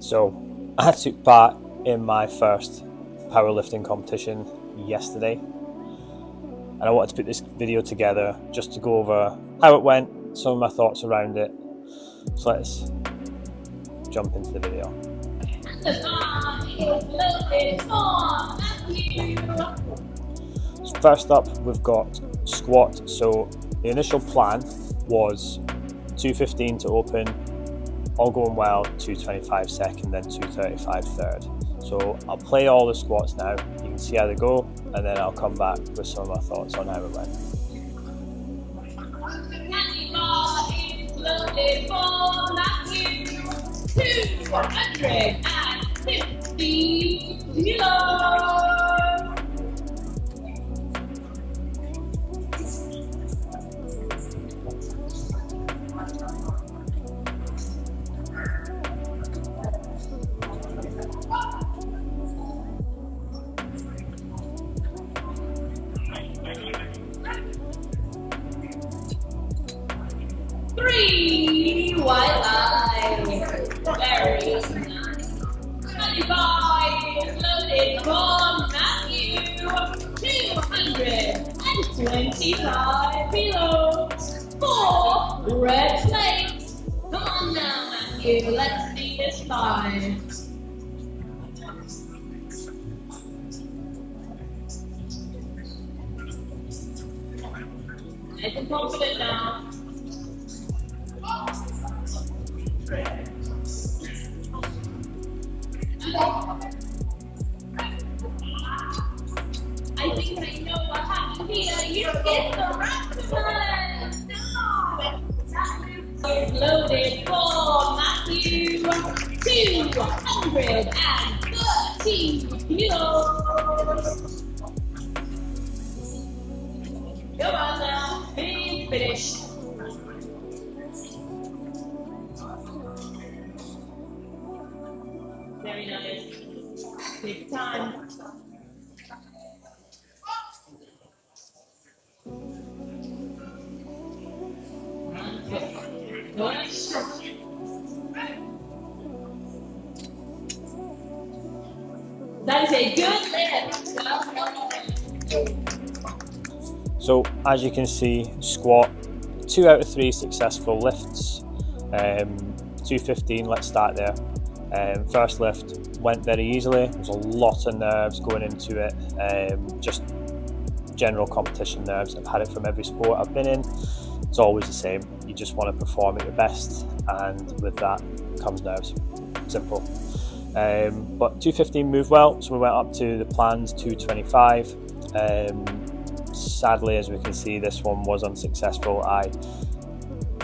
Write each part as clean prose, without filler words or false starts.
So I took part in my first powerlifting competition yesterday, and I wanted to put this video together just to go over how it went, some of my thoughts around it. So let's jump into the video. So first up, we've got squat. So the initial plan was 215 to open, all going well, 225 second, then 235 third. So I'll play all the squats now, you can see how they go, and then I'll come back with some of my thoughts on how it went. Loaded for Matthew, 250 kilos. 3 white line. Very nice. 25 loaded for Matthew, 225 kilos. 4 red plates. Come on now, Matthew, let's see this five. Nice and confident now. I think I know what happened here. You hit the right one. No. Loaded for Matthew, 230 kilos. Come on now, big finish. Very nice. Take time. That is a good lift. So as you can see, squat, 2 out of 3 successful lifts. 215, let's start there. First lift went very easily. There's a lot of nerves going into it, just general competition nerves. I've had it from every sport I've been in. It's always the same. You just want to perform at your best, and with that comes nerves. Simple. But 215 moved well, so we went up to the plans 225. Sadly, as we can see, this one was unsuccessful. I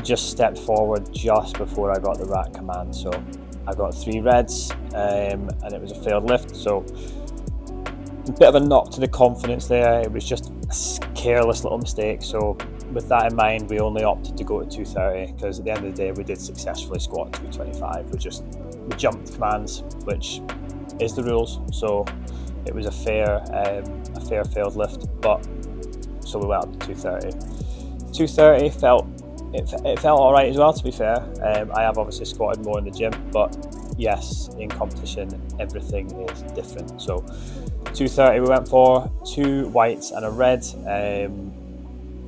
just stepped forward just before I got the rack command, so I got 3 reds, and it was a failed lift. So a bit of a knock to the confidence there. It was just a careless little mistake. So with that in mind, we only opted to go to 230 because at the end of the day, we did successfully squat 225. We jumped commands, which is the rules. So it was a fair failed lift, but so we went up to 230. 230 felt all right as well, to be fair. I have obviously squatted more in the gym, but yes, in competition, everything is different. So 230 we went for, 2 whites and a red.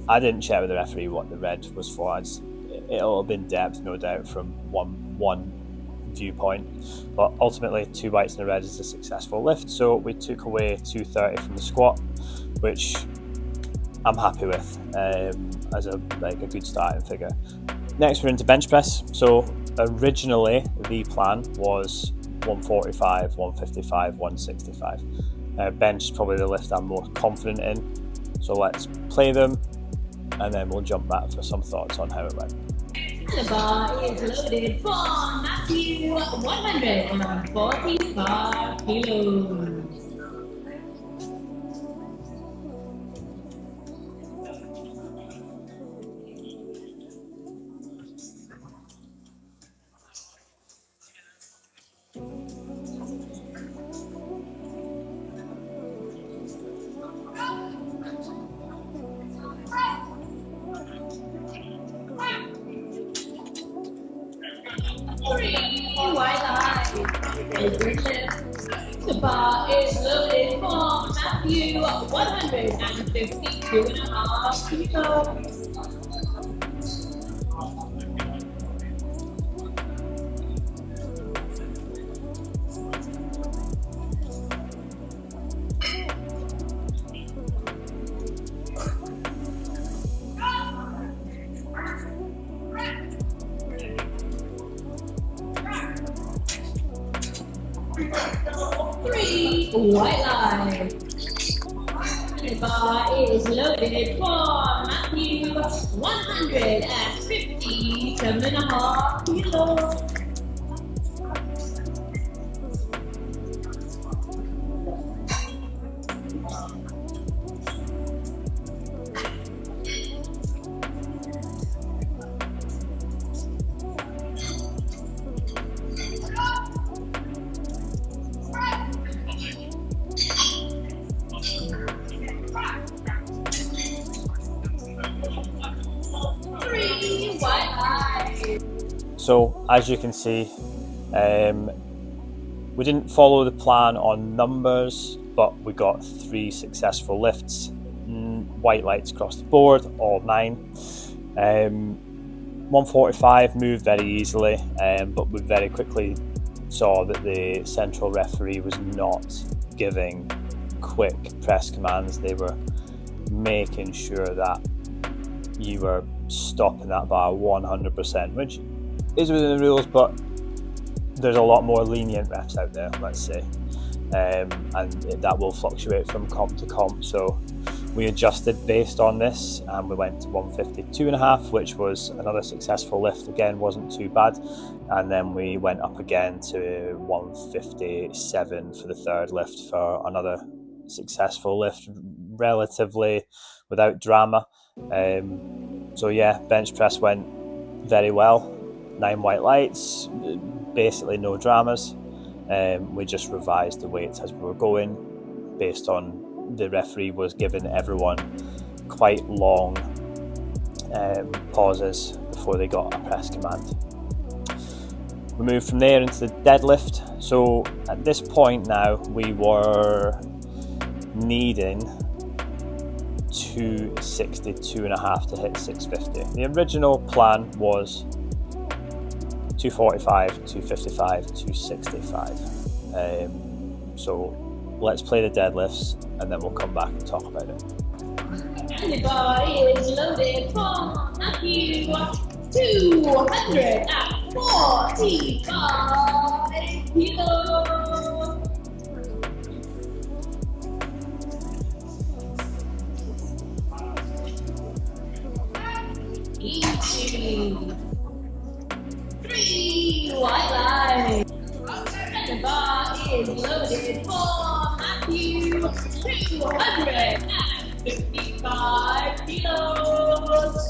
I didn't check with the referee what the red was for. It'll have been depth, no doubt, from one viewpoint, but ultimately 2 whites and a red is a successful lift. So we took away 230 from the squat, which I'm happy with as a good starting figure. Next, we're into bench press. So originally the plan was 145, 155, 165. Bench is probably the lift I'm most confident in. So let's play them, and then we'll jump back for some thoughts on how it went. The bar is loaded for Matthew, 145 kilos. White line. The bar is loaded for Matthew, 152.5 kilos. 3 white line. The bar is loaded for Matthew, 157.5 kilos. 3 white line. So as you can see, we didn't follow the plan on numbers, but we got 3 successful lifts, white lights across the board, all 9. 145 moved very easily, but we very quickly saw that the central referee was not giving quick press commands. They were making sure that you were stopping that bar 100%, which is within the rules, but there's a lot more lenient refs out there, let's say, and that will fluctuate from comp to comp. So we adjusted based on this, and we went to 152.5, which was another successful lift. Again, wasn't too bad, and then we went up again to 157 for the third lift for another successful lift, relatively without drama. So yeah, bench press went very well. 9 white lights, basically no dramas. We just revised the weights as we were going, based on the referee was giving everyone quite long pauses before they got a press command. We moved from there into the deadlift. So at this point now, we were needing 262.5 to hit 650. The original plan was 245, 255, 265. So let's play the deadlifts and then we'll come back and talk about it. And the bar is loaded for Matthew, 245 kilos. 3 white line. And the bar is loaded for Matthew, 255 kilos.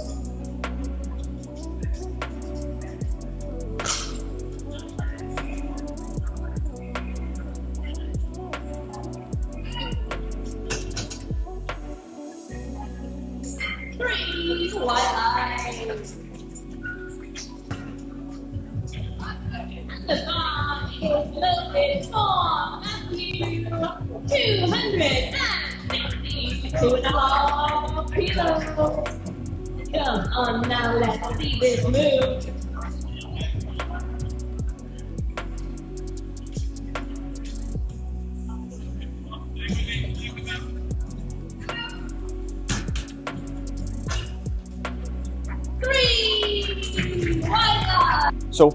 3 white lines. The bar is loaded for Matthew, 262.5 kilos. Come on now, let's see this move. So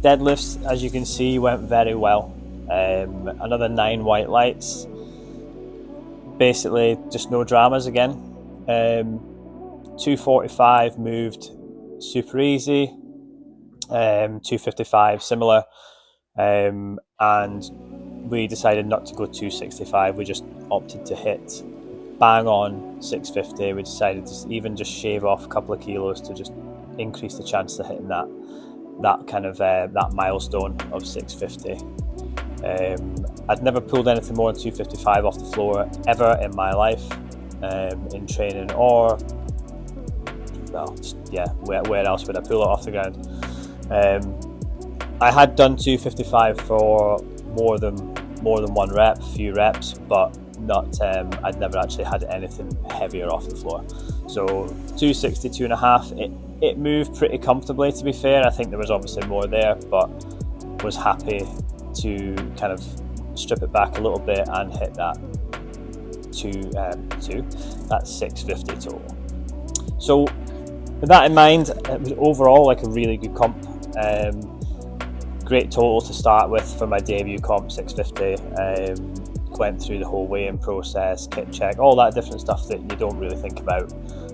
deadlifts, as you can see, went very well. Another 9 white lights. Basically, just no dramas again. 245 moved super easy. 255 similar. And we decided not to go 265. We just opted to hit bang on 650. We decided to even just shave off a couple of kilos to just increase the chance of hitting that kind of that milestone of 650. I'd never pulled anything more than 255 off the floor ever in my life, in training or, well, just, yeah, where else would I pull it off the ground? I had done 255 for more than one rep, a few reps, but not I'd never actually had anything heavier off the floor. So 260, 2.5, it moved pretty comfortably, to be fair. I think there was obviously more there, but was happy to kind of strip it back a little bit and hit that that's 650 total. So with that in mind, it was overall like a really good comp. Great total to start with for my debut comp, 650. Went through the whole weigh-in process, kit check, all that different stuff that you don't really think about.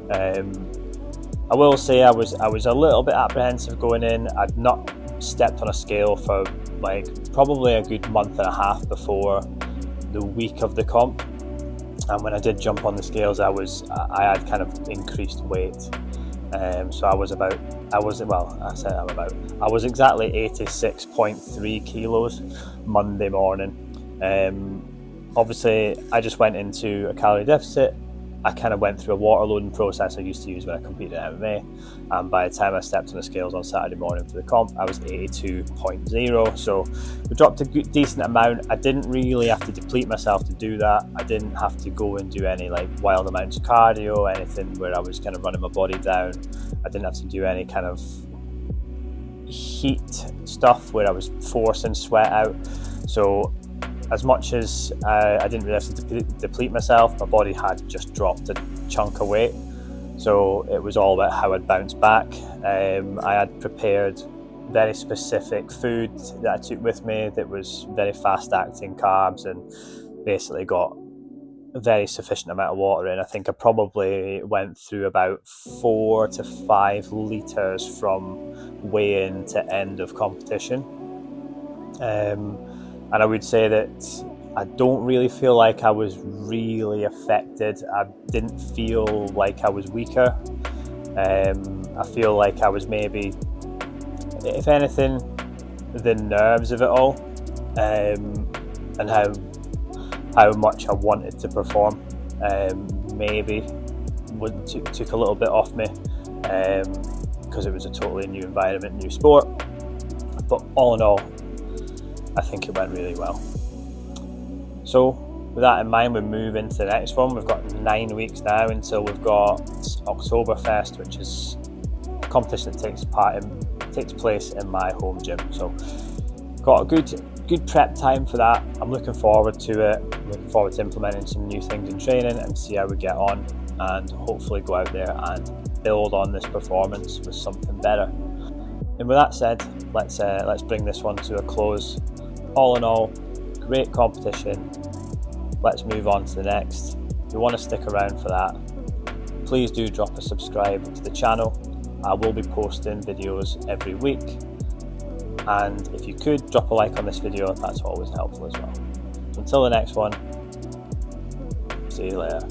I will say I was a little bit apprehensive going in. I'd not stepped on a scale for like probably a good month and a half before the week of the comp, and when I did jump on the scales, I had kind of increased weight. So I was exactly 86.3 kilos Monday morning. Obviously, I just went into a calorie deficit. I kind of went through a water loading process I used to use when I competed in MMA, and by the time I stepped on the scales on Saturday morning for the comp, I was 82.0, so we dropped a decent amount. I didn't really have to deplete myself to do that. I didn't have to go and do any like wild amounts of cardio, anything where I was kind of running my body down. I didn't have to do any kind of heat stuff where I was forcing sweat out. So as much as I didn't really have to deplete myself, my body had just dropped a chunk of weight. So it was all about how I'd bounce back. I had prepared very specific food that I took with me that was very fast acting carbs, and basically got a very sufficient amount of water in. I think I probably went through about 4 to 5 litres from weigh-in to end of competition. And I would say that I don't really feel like I was really affected. I didn't feel like I was weaker. I feel like I was maybe, if anything, the nerves of it all, and how much I wanted to perform, maybe took a little bit off me, because it was a totally new environment, new sport. But all in all, I think it went really well. So with that in mind, we move into the next one. We've got 9 weeks now until we've got Oktoberfest, which is a competition that takes place in my home gym. So got a good prep time for that. I'm looking forward to it. I'm looking forward to implementing some new things in training and see how we get on, and hopefully go out there and build on this performance with something better. And with that said, let's bring this one to a close. All in all, great competition. Let's move on to the next. If you want to stick around for that, please do drop a subscribe to the channel. I will be posting videos every week, and if you could drop a like on this video, that's always helpful as well. So until the next one, see you later.